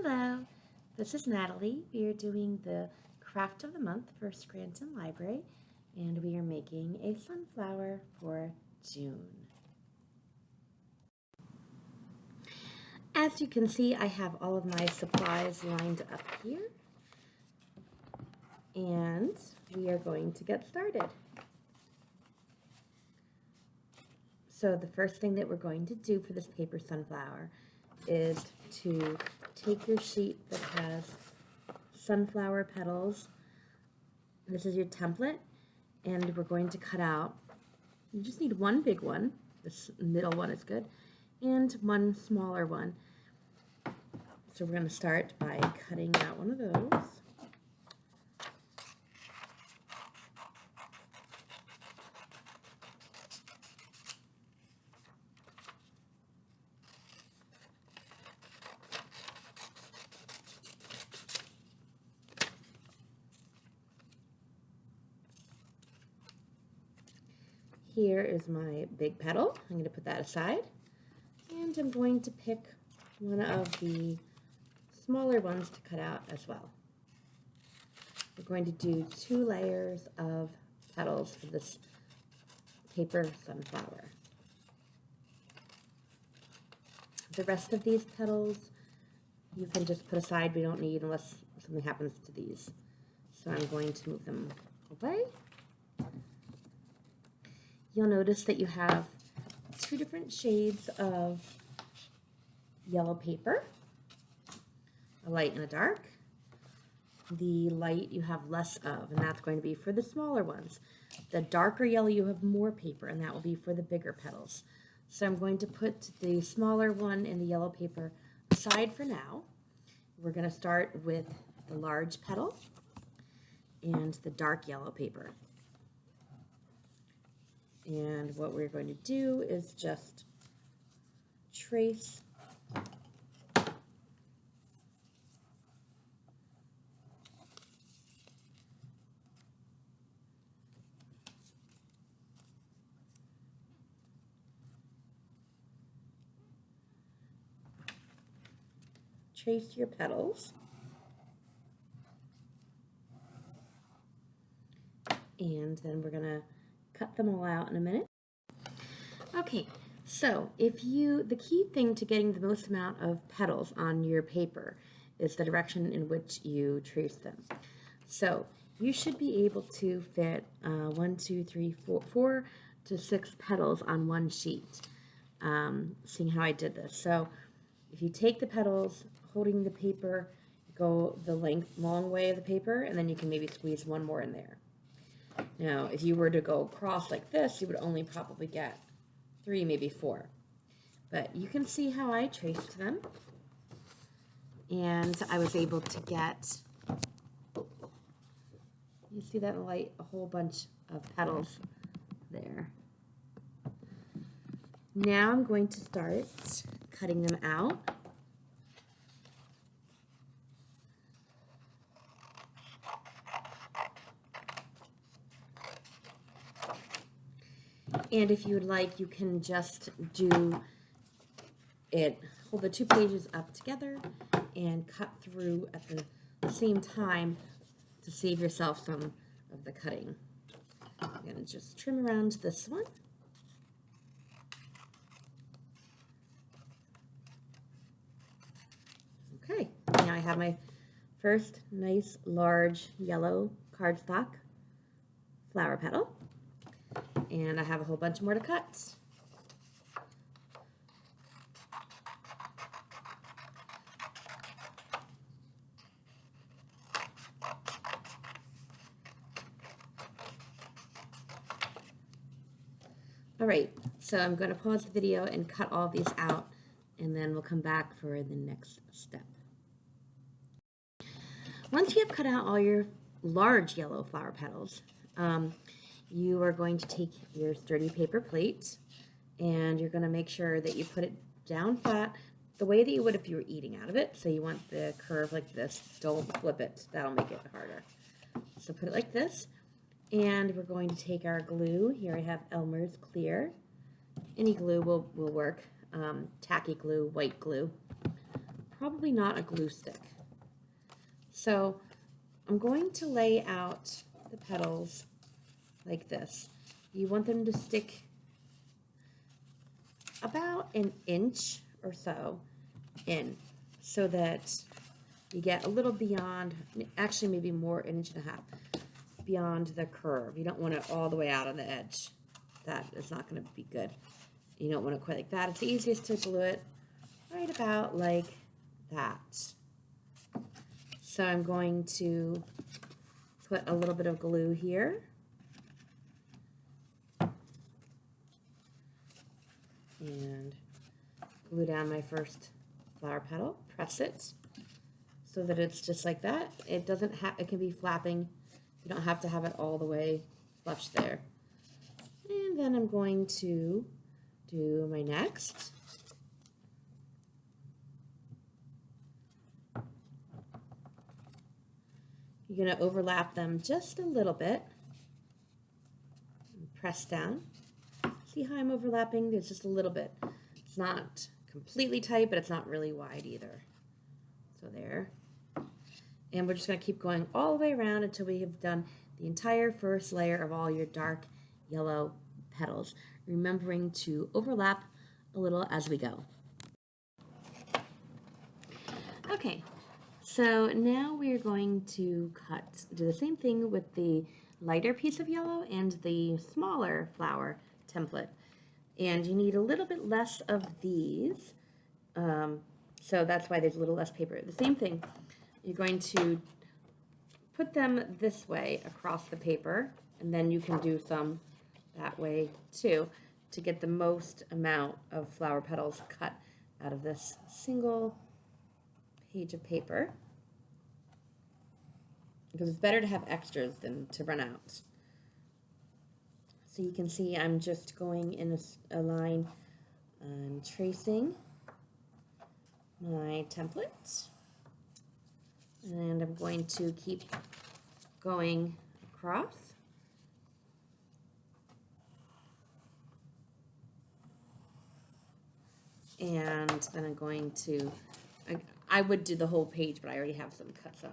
Hello, this is Natalie. We are doing the craft of the month for Scranton Library, and we are making a sunflower for June. As you can see, I have all of my supplies lined up here, and we are going to get started. So the first thing that we're going to do for this paper sunflower is to take your sheet that has sunflower petals. This is your template, and we're going to cut out, you just need one big one, this middle one is good, and one smaller one. So we're going to start by cutting out one of those. Here is my big petal. I'm going to put that aside, and I'm going to pick one of the smaller ones to cut out as well. We're going to do 2 layers of petals for this paper sunflower. The rest of these petals you can just put aside. We don't need unless something happens to these. So I'm going to move them away. You'll notice that you have 2 different shades of yellow paper, a light and a dark. The light you have less of, and that's going to be for the smaller ones. The darker yellow you have more paper, and that will be for the bigger petals. So I'm going to put the smaller one in the yellow paper aside for now. We're going to start with the large petal and the dark yellow paper. And what we're going to do is just trace your petals. And then we're going to cut them all out in a minute. Okay, so the key thing to getting the most amount of petals on your paper is the direction in which you trace them. So you should be able to fit 4 to 6 petals on one sheet, seeing how I did this. So if you take the petals, holding the paper, go the long way of the paper, and then you can maybe squeeze one more in there. Now, if you were to go across like this, you would only probably get 3, maybe 4. But you can see how I traced them. And I was able to get, you see that light, a whole bunch of petals there. Now I'm going to start cutting them out. And if you would like, you can just do it, hold the 2 pages up together and cut through at the same time to save yourself some of the cutting. I'm going to just trim around this one. Okay, now I have my first nice large yellow cardstock flower petal. And I have a whole bunch more to cut. All right, so I'm going to pause the video and cut all these out, and then we'll come back for the next step. Once you have cut out all your large yellow flower petals, you are going to take your sturdy paper plate, and you're going to make sure that you put it down flat the way that you would if you were eating out of it. So you want the curve like this. Don't flip it. That'll make it harder. So put it like this, and we're going to take our glue. Here I have Elmer's Clear. Any glue will work. Tacky glue, white glue. probably not a glue stick. So I'm going to lay out the petals like this. You want them to stick about an inch or so in, so that you get a little beyond, actually maybe more, an inch and a half beyond the curve. You don't want it all the way out on the edge. That is not going to be good. You don't want it quite like that. It's easiest to glue it right about like that. So I'm going to put a little bit of glue here. And glue down my first flower petal, press it so that it's just like that. It doesn't have, it can be flapping. You don't have to have it all the way flush there. And then I'm going to do my next. You're going to overlap them just a little bit. Press down. See how I'm overlapping? There's just a little bit. It's not completely tight, but it's not really wide either. So there. And we're just going to keep going all the way around until we have done the entire first layer of all your dark yellow petals, remembering to overlap a little as we go. Okay, so now we're going to do the same thing with the lighter piece of yellow and the smaller flower template. And you need a little bit less of these, so that's why there's a little less paper. The same thing, you're going to put them this way across the paper, and then you can do some that way too to get the most amount of flower petals cut out of this single page of paper, because it's better to have extras than to run out. So you can see I'm just going in a line. I'm tracing my template, and I'm going to keep going across. And then I'm going to, I would do the whole page, but I already have some cut, so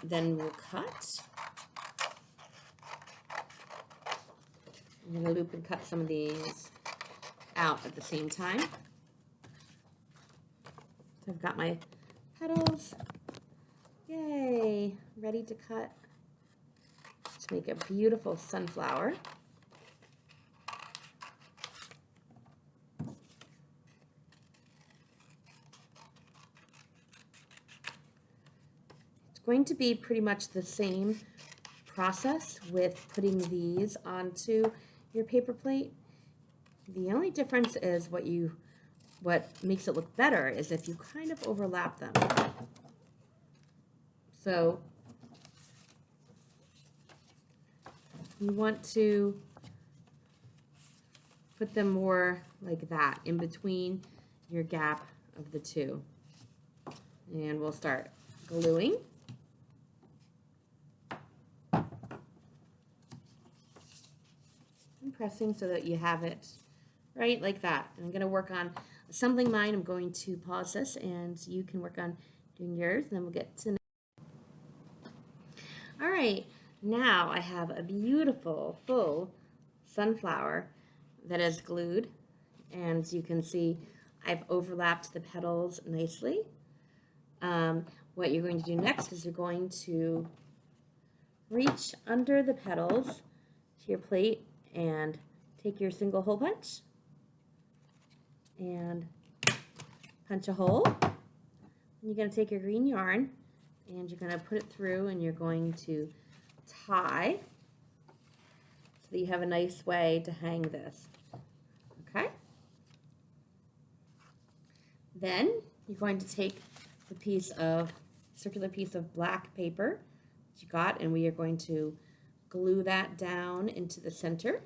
then we'll cut. I'm going to loop and cut some of these out at the same time. So I've got my petals, yay, ready to cut to make a beautiful sunflower. It's going to be pretty much the same process with putting these onto your paper plate. The only difference is what makes it look better is if you kind of overlap them. So you want to put them more like that in between your gap of the two. And we'll start gluing. And pressing so that you have it right like that. And I'm going to work on assembling mine. I'm going to pause this and you can work on doing yours, and then we'll get to. All right, now I have a beautiful full sunflower that is glued, and you can see I've overlapped the petals nicely. What you're going to do next is you're going to reach under the petals to your plate and take your single hole punch and punch a hole. And you're going to take your green yarn and you're going to put it through, and you're going to tie so that you have a nice way to hang this. Okay? Then you're going to take the circular piece of black paper that you got, and we are going to glue that down into the center.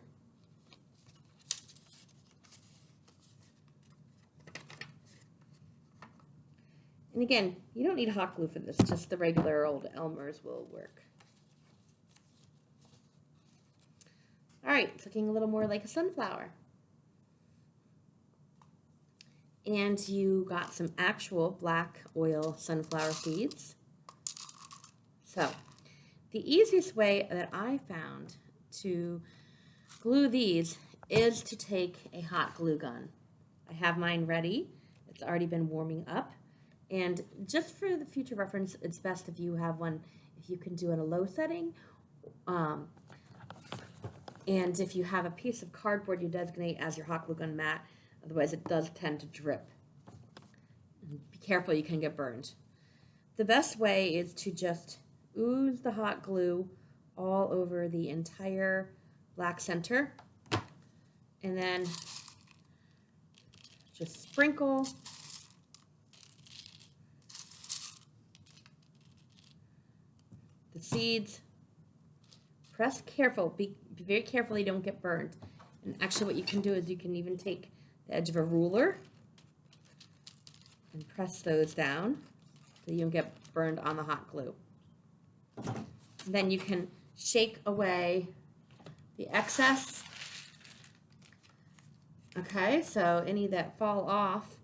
And again, you don't need hot glue for this, just the regular old Elmer's will work. All right, it's looking a little more like a sunflower. and you got some actual black oil sunflower seeds. So the easiest way that I found to glue these is to take a hot glue gun. I have mine ready. It's already been warming up. And just for the future reference, it's best if you have one, if you can do it in a low setting. And if you have a piece of cardboard you designate as your hot glue gun mat, otherwise it does tend to drip. Be careful, you can get burned. The best way is to just ooze the hot glue all over the entire black center, and then just sprinkle the seeds. Press careful, be very careful you don't get burned. And actually what you can do is you can even take the edge of a ruler and press those down so you don't get burned on the hot glue. Then you can shake away the excess. Okay, so any that fall off,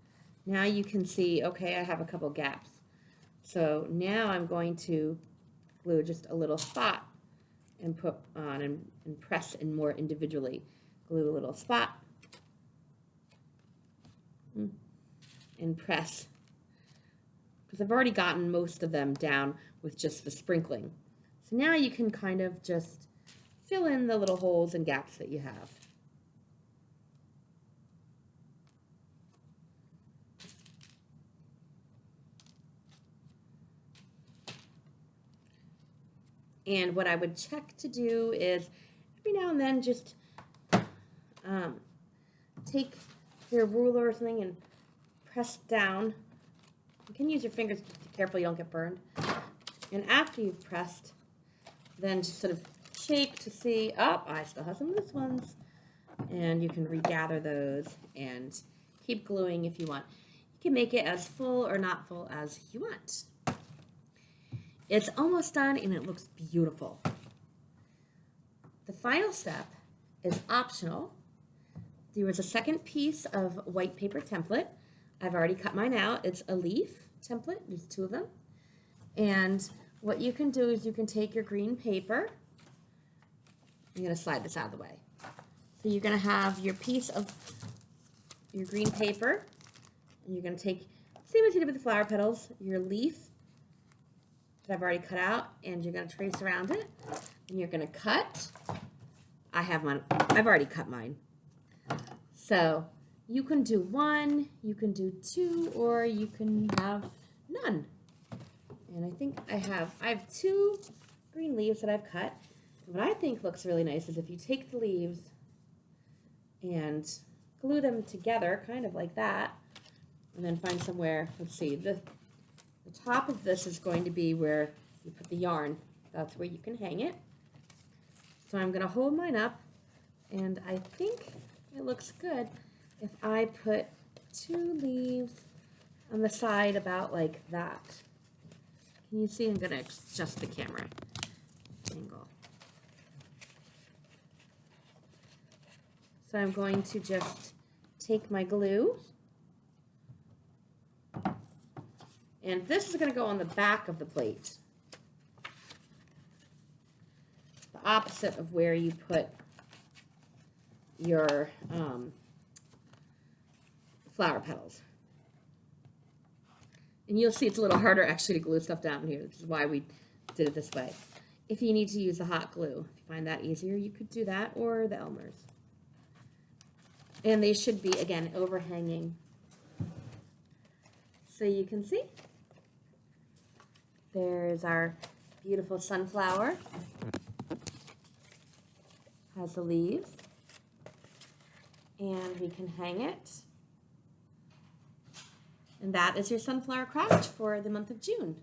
now you can see, okay, I have a couple gaps. So now I'm going to glue just a little spot and put on and press in more individually. Glue a little spot and press, because I've already gotten most of them down with just the sprinkling. So now you can kind of just fill in the little holes and gaps that you have. And what I would check to do is every now and then just take your ruler or something and press down. You can use your fingers to be careful you don't get burned. And after you've pressed, then just sort of shake to see, oh, I still have some loose ones. And you can regather those and keep gluing if you want. You can make it as full or not full as you want. It's almost done and it looks beautiful. The final step is optional. There was a second piece of white paper template. I've already cut mine out. It's a leaf template, there's two of them. And what you can do is you can take your green paper. I'm gonna slide this out of the way. So you're gonna have your piece of your green paper, and you're gonna take, same as you did with the flower petals, your leaf that I've already cut out, and you're gonna trace around it, and you're gonna cut. I have mine, I've already cut mine. So you can do one, you can do two, or you can have none. And I think I have two green leaves that I've cut. What I think looks really nice is if you take the leaves and glue them together, kind of like that, and then find somewhere, let's see, the top of this is going to be where you put the yarn. That's where you can hang it. So I'm going to hold mine up, and I think it looks good if I put two leaves on the side about like that. Can you see? I'm going to adjust the camera angle. So I'm going to just take my glue, and this is going to go on the back of the plate, the opposite of where you put your flower petals. And you'll see it's a little harder actually to glue stuff down here. This is why we did it this way. If you need to use the hot glue, if you find that easier, you could do that, or the Elmer's. And they should be, again, overhanging. So you can see. There's our beautiful sunflower. Has the leaves. And we can hang it. And that is your sunflower craft for the month of June.